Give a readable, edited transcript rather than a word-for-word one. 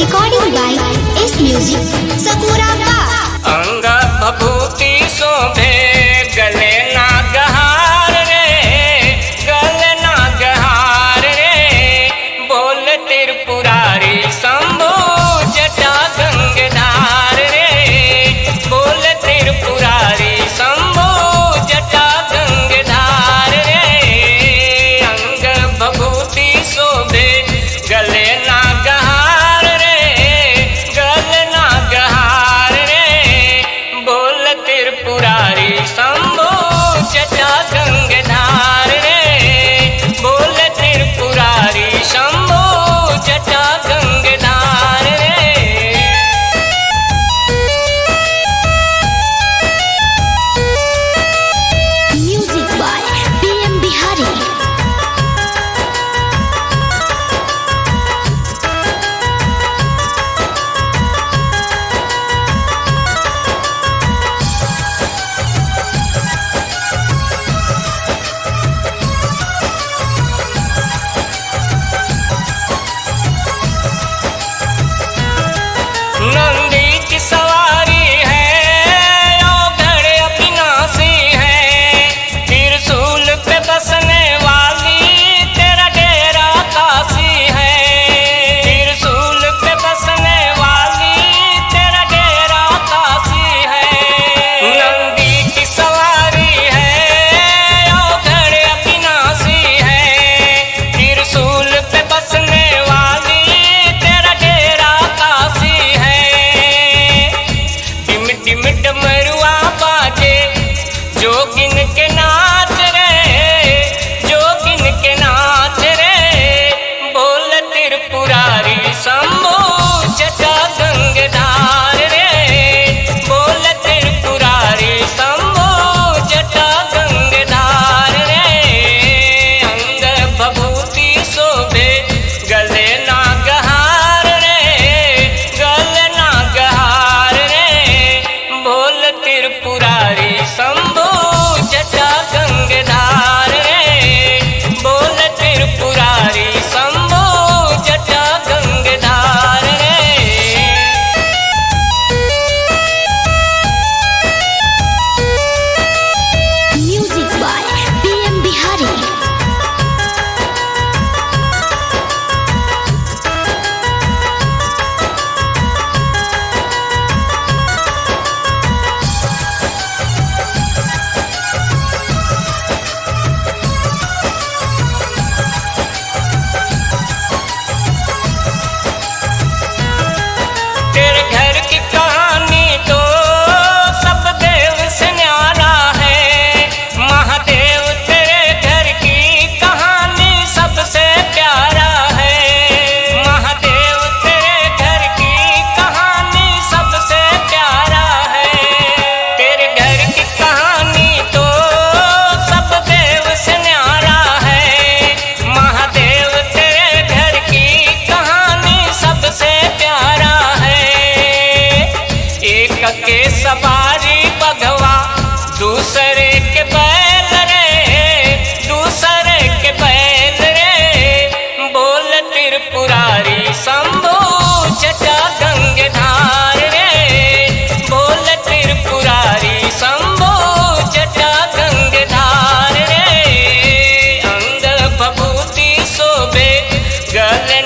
Recording by S Music, Sakura Ba. अंग भभूति शोभे गले नागहार रे, गले नागहार रे। बोल त्रिपुरारी शंभु जटा गंगाधार रे, बोल त्रिपुरारी शंभु जटा गंगाधार रे। अंग भभूति शोभे गले नागहार रे, गले नागहार रे। बोल त्रिपुरारी शंभु जटा गंगाधार रे, बोल त्रिपुरारी शंभु जटा गंगाधार रे। Music by PM Bihari. नंदी की सवारी है औघड़ अविनाशी है, त्रिशूल पे बसने वाली तेरा डेरा काशी है। त्रिशूल पे बसने वाली तेरा डेरा काशी है। नंदी की सवारी है औघड़ अविनाशी है, त्रिशूल पे बसने वाली तेरा डेरा काशी है। डिम डिम डमरुआ बाजे जोगिन के नाच रे, जोगिन के नाच रे। बोल त्रिपुरारी शंभु जटा गंगाधार रे, बोल त्रिपुरारी शंभु जटा गंगाधार रे। अंग भभूति शोभे गले नागहार रे, गले नागहार रे। बोल त्रिपुरारी शंभु जटा गंगाधार रे, बोल त्रिपुरारी शंभु जटा गंगाधार रे। Music by PM Bihari. तेरे घर की कहानी तो सब देव से न्यारा है। महादेव तेरे घर की कहानी सबसे प्यारा है। महादेव तेरे घर की कहानी सबसे प्यारा है। तेरे घर की कहानी तो सब देव से न्यारा है। महादेव तेरे घर की कहानी सबसे प्यारा है। एक के सवारी बघवा दूसरे के बैल रे, दूसरे के बैल रे। बोल त्रिपुरारी शंभु जटा गंगाधार रे, बोल त्रिपुरारी शंभु जटा गंगाधार रे। अंग भभूति शोभे गले